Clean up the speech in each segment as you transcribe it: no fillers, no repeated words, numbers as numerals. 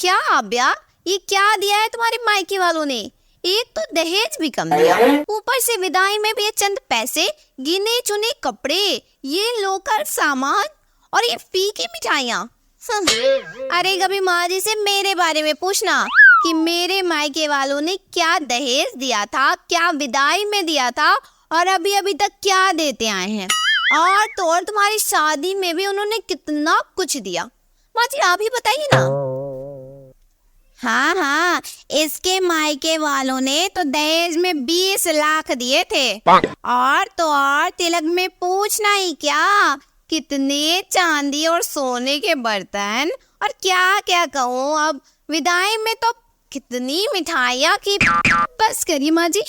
क्या आब्या, ये क्या दिया है तुम्हारे मायके वालों ने? एक तो दहेज भी कम दिया, ऊपर से विदाई में भी ये चंद पैसे, गिने चुने कपड़े, ये लोकल सामान और ये फीकी मिठाइयाँ। अरे कभी माँ जी से मेरे बारे में पूछना कि मेरे मायके वालों ने क्या दहेज दिया था, क्या विदाई में दिया था और अभी अभी तक क्या देते आए हैं। और तो और तुम्हारी शादी में भी उन्होंने कितना कुछ दिया। माँ जी आप ही बताइए ना। हाँ हाँ, इसके मायके वालों ने तो दहेज में 20 लाख दिए थे। और तो और तिलक में पूछना ही क्या, कितने चांदी और सोने के बर्तन और क्या क्या कहूँ। अब विदाई में तो कितनी मिठाइयाँ की। बस करिए माँ जी,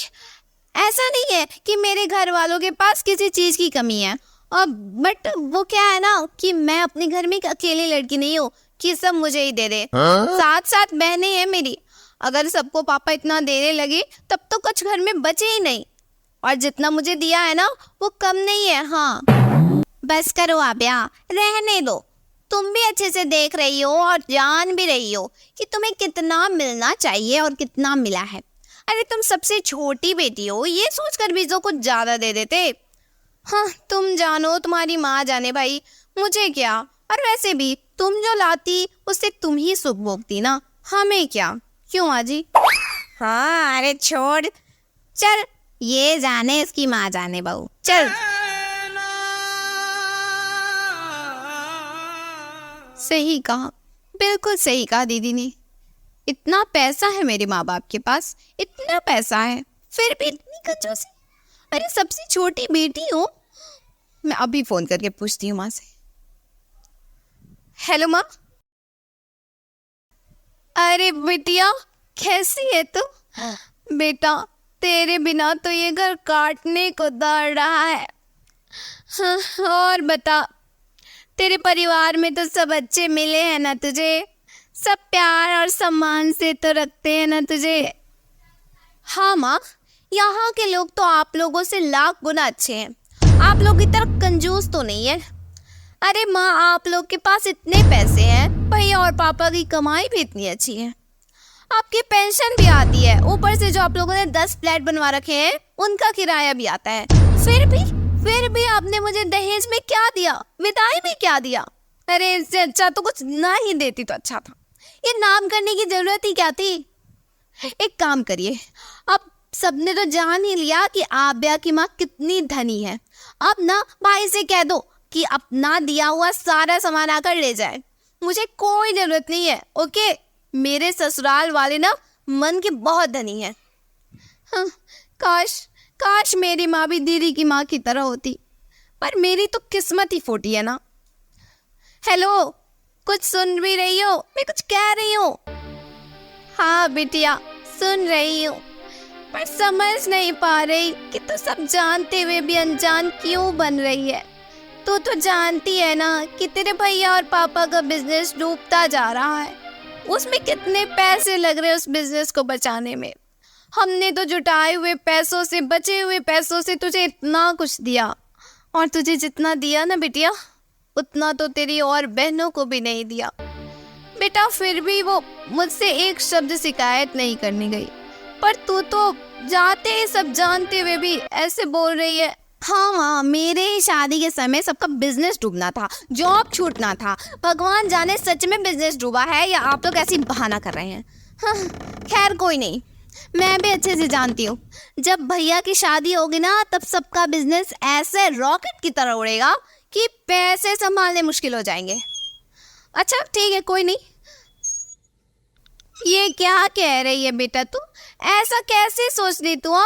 ऐसा नहीं है कि मेरे घर वालों के पास किसी चीज की कमी है। अब बट वो क्या है ना कि मैं अपने घर में एक अकेली लड़की नहीं हूँ कि सब मुझे ही दे दे। साथ साथ बहनें हैं मेरी। अगर सबको पापा इतना देने लगे तब तो कुछ घर में बचे ही नहीं। और जितना मुझे दिया है ना वो कम नहीं है। हाँ बस करो आब्या, रहने दो। तुम भी अच्छे से देख रही हो और जान भी रही हो कि तुम्हें कितना मिलना चाहिए और कितना मिला है। अरे तुम सबसे छोटी बेटी हो, ये सोचकर भी जो कुछ ज्यादा दे देते। हाँ तुम जानो, तुम्हारी माँ जाने भाई, मुझे क्या। और वैसे भी तुम जो लाती उससे तुम ही सुख भोगती ना, हमें क्या। क्यों माँ जी? हाँ अरे छोड़, चल ये जाने इसकी माँ जाने बहू, चल। सही कहा, बिल्कुल सही कहा दीदी ने। इतना पैसा है मेरे माँ बाप के पास, इतना पैसा है फिर भी इतनी कंजूसी। अरे सबसे छोटी बेटी हूँ। मैं अभी फोन करके पूछती हूँ माँ से। हेलो माँ। अरे बिटिया कैसी है तू? बेटा तेरे बिना तो ये घर काटने को दौड़ रहा है। हाँ, और बता, तेरे परिवार में तो सब अच्छे मिले हैं ना तुझे? सब प्यार और सम्मान से तो रखते हैं ना तुझे? हाँ माँ, यहाँ के लोग तो आप लोगों से लाख गुना अच्छे हैं। आप लोग की तरह कंजूस तो नहीं है। अरे माँ आप लोग के पास इतने पैसे हैं, भैया और पापा की कमाई भी इतनी अच्छी है, आपकी पेंशन भी आती है, ऊपर से जो आप लोगों ने 10 फ्लैट बनवा रखे हैं उनका किराया भी आता है। फिर भी आपने मुझे दहेज में क्या दिया, विदाई में क्या दिया? अरे इससे अच्छा तो कुछ ना ही देती तो अच्छा था। ये नाम करने की जरूरत ही क्या थी? एक काम करिए, अब सबने तो जान ही लिया कि आब्या की माँ कितनी धनी है। अब ना भाई से कह दो कि अपना दिया हुआ सारा सामान आकर ले जाए, मुझे कोई जरूरत नहीं है। ओके, मेरे ससुराल वाले ना मन के बहुत धनी हैं। हाँ, काश मेरी माँ भी दीदी की माँ की तरह होती, पर मेरी तो किस्मत ही फूटी है ना। हेलो, कुछ सुन भी रही हो? मैं कुछ कह रही हूँ। हाँ बिटिया सुन रही हूँ, पर समझ नहीं पा रही कि तू सब जानते हुए भी अनजान क्यों बन रही है। तू तो जानती है ना कि तेरे भैया और पापा का बिजनेस डूबता जा रहा है। उसमें कितने पैसे लग रहे हैं उस बिजनेस को बचाने में। हमने तो जुटाए हुए पैसों से, बचे हुए पैसों से तुझे इतना कुछ दिया, और तुझे जितना दिया ना बिटिया उतना तो तेरी और बहनों को भी नहीं दिया। बेटा फिर भी वो मुझसे एक शब्द शिकायत नहीं करने गई, पर तू तो जाते ही सब जानते हुए भी ऐसे बोल रही है। हाँ माँ, मेरे ही शादी के समय सबका बिजनेस डूबना था, जॉब छूटना था। भगवान जाने सच में बिजनेस डूबा है या आप लोग ऐसी बहाना कर रहे हैं। हाँ, खैर कोई नहीं, मैं भी अच्छे से जानती हूँ जब भैया की शादी होगी ना तब सबका बिजनेस ऐसे रॉकेट की तरह उड़ेगा कि पैसे संभालने मुश्किल हो जाएंगे। अच्छा ठीक है, कोई नहीं। ये क्या कह रही है बेटा तू? ऐसा कैसे सोच ली तू?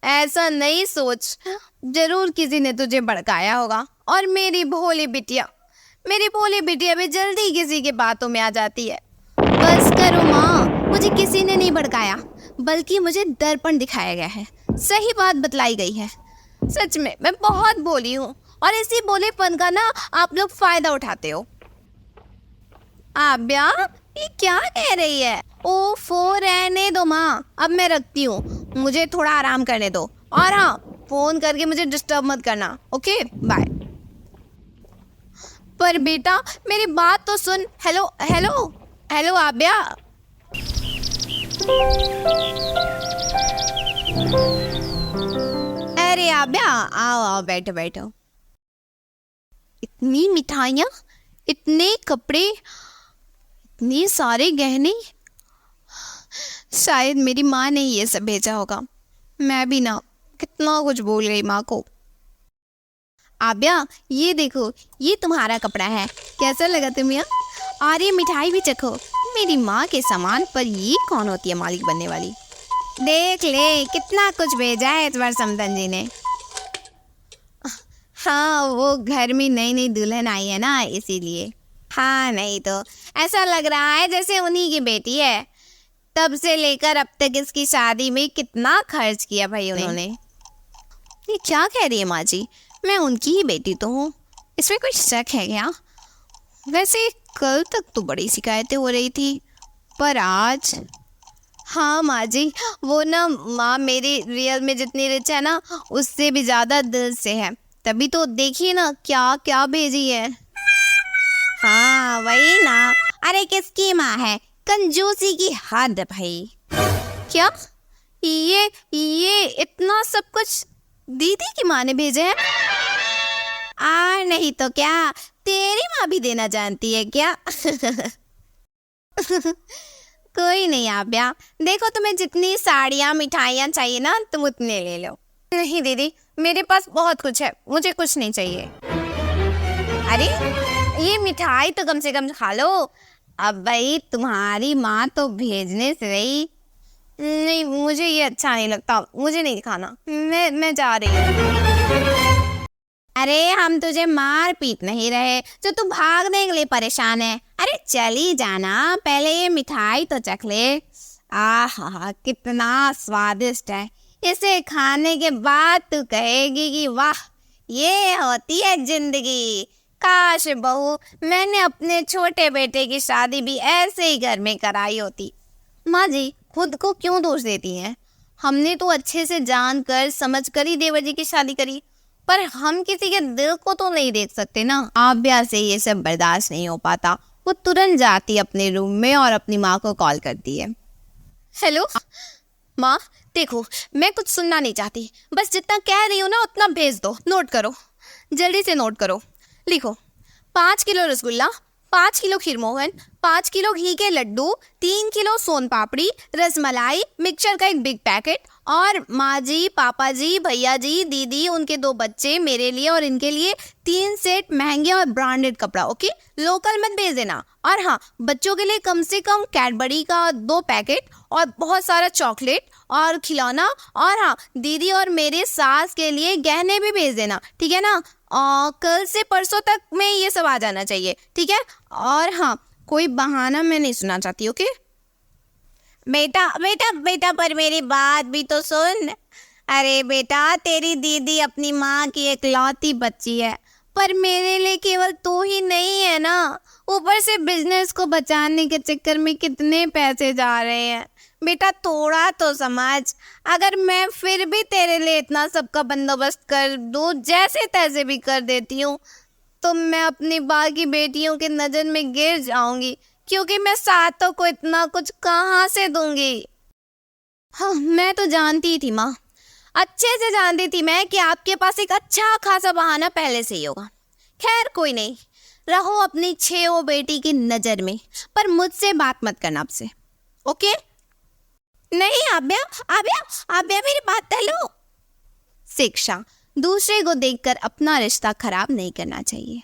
ऐसा नहीं सोच, जरूर किसी ने तुझे भड़काया होगा। और मेरी भोली बिटिया भी जल्दी किसी के बातों में आ जाती है। बस करो माँ, मुझे किसी ने नहीं भड़काया, बल्कि मुझे दर्पण दिखाया गया है, सही बात बतलाई गई है। सच में मैं बहुत भोली हूँ और इसी भोलेपन का ना आप लोग फायदा उठाते हो। आब्या ये क्या कह रही है? ओफो रहने दो माँ, अब मैं रखती हूँ, मुझे थोड़ा आराम करने दो। और हाँ, फोन करके मुझे डिस्टर्ब मत करना। Okay bye. पर बेटा मेरी बात तो सुन। Hello hello hello Abhya. अरे आभ्या, आओ आओ, बैठो बैठो। इतनी मिठाइयाँ, इतने कपड़े, इतने सारे गहने, शायद मेरी माँ ने ये सब भेजा होगा। मैं भी ना कितना कुछ बोल गई माँ को। आभ्या, ये देखो, ये तुम्हारा कपड़ा है, कैसा लगा तुम्हें? और ये मिठाई भी चखो। मेरी माँ के सामान पर ये कौन होती है मालिक बनने वाली? देख ले कितना कुछ भेजा है इस बार समदन जी ने। हाँ, वो घर में नई नई दुल्हन आई है ना, इसीलिए। हाँ, नहीं तो ऐसा लग रहा है जैसे उन्हीं की बेटी है। तब से लेकर अब तक इसकी शादी में कितना खर्च किया भाई उन्होंने। ये क्या कह रही है माँ जी? मैं उनकी ही बेटी तो हूँ, इसमें कोई शक है क्या? वैसे कल तक तो बड़ी शिकायतें हो रही थी, पर आज। हाँ माँ जी, वो ना माँ मेरी रियल में जितनी रिच है ना, उससे भी ज़्यादा दिल से है। तभी तो देखिए ना क्या क्या भेजी है। हाँ वही ना। अरे किसकी माँ है, कंजूसी की हद भाई। क्या ये इतना सब कुछ दीदी की माँ ने भेजे हैं? नहीं तो क्या, तेरी माँ भी देना जानती है क्या? कोई नहीं आभ्या, देखो तुम्हें जितनी साड़ियाँ मिठाइयाँ चाहिए ना, तुम उतने ले लो। नहीं दीदी, मेरे पास बहुत कुछ है, मुझे कुछ नहीं चाहिए। अरे ये मिठाई तो कम से कम खा लो। अब भाई तुम्हारी माँ तो भेजने से रही। नहीं, मुझे ये अच्छा नहीं लगता, मुझे नहीं खाना। मैं जा रही हूँ। अरे हम तुझे मार पीट नहीं रहे जो तू भागने के लिए परेशान है। अरे चली जाना, पहले ये मिठाई तो चख ले। आहा कितना स्वादिष्ट है। इसे खाने के बाद तू कहेगी कि वाह, ये होती है जिंदगी। काश बहू, मैंने अपने छोटे बेटे की शादी भी ऐसे ही घर में कराई होती। माँ जी खुद को क्यों दोष देती हैं? हमने तो अच्छे से जान कर समझ कर ही देवर जी की शादी करी, पर हम किसी के दिल को तो नहीं देख सकते ना। आभ्या से ये सब बर्दाश्त नहीं हो पाता। वो तुरंत जाती अपने रूम में और अपनी माँ को कॉल करती है। हेलो माँ, देखो मैं कुछ सुनना नहीं चाहती, बस जितना कह रही हूँ ना उतना भेज दो। नोट करो, जल्दी से नोट करो। लिखो 5 kilo rasgulla, 5 kilo Kheermohan, 5 kilo घी के लड्डू, 3 किलो सोन पापड़ी, रसमलाई, मिक्सचर का एक बिग पैकेट, और माँ जी, पापा जी, भैया जी, दीदी, उनके 2 बच्चे, मेरे लिए और इनके लिए 3 सेट महंगे और ब्रांडेड कपड़ा। ओके, लोकल मत भेज देना। और हाँ, बच्चों के लिए कम से कम कैडबरी का 2 पैकेट और बहुत सारा चॉकलेट और खिलौना। और हाँ, दीदी और मेरे सास के लिए गहने भी भेज देना, ठीक है ना? कल से परसों तक में ये सब आ जाना चाहिए, ठीक है? और हाँ, कोई बहाना मैं नहीं सुनना चाहती। ओके बेटा बेटा बेटा, पर मेरी बात भी तो सुन। अरे बेटा, तेरी दीदी अपनी माँ की एकलौती बच्ची है, पर मेरे लिए केवल तू ही नहीं है ना। ऊपर से बिजनेस को बचाने के चक्कर में कितने पैसे जा रहे हैं। बेटा थोड़ा तो समझ। अगर मैं फिर भी तेरे लिए इतना सबका बंदोबस्त कर दूँ, जैसे तैसे भी कर देती हूँ, तो मैं अपनी बाकी बेटियों के नज़र में गिर जाऊंगी, क्योंकि मैं सातों को इतना कुछ कहाँ से दूंगी। हाँ, मैं तो जानती ही थी माँ, अच्छे से जानती थी मैं कि आपके पास एक अच्छा खासा बहाना पहले से ही होगा। खैर कोई नहीं, रहो अपनी 6 बेटी की नज़र में, पर मुझसे बात मत करना आपसे। ओके? नहीं आभ्या, आभ्या, आभ्या मेरी बात लो। शिक्षा, दूसरे को देखकर अपना रिश्ता खराब नहीं करना चाहिए।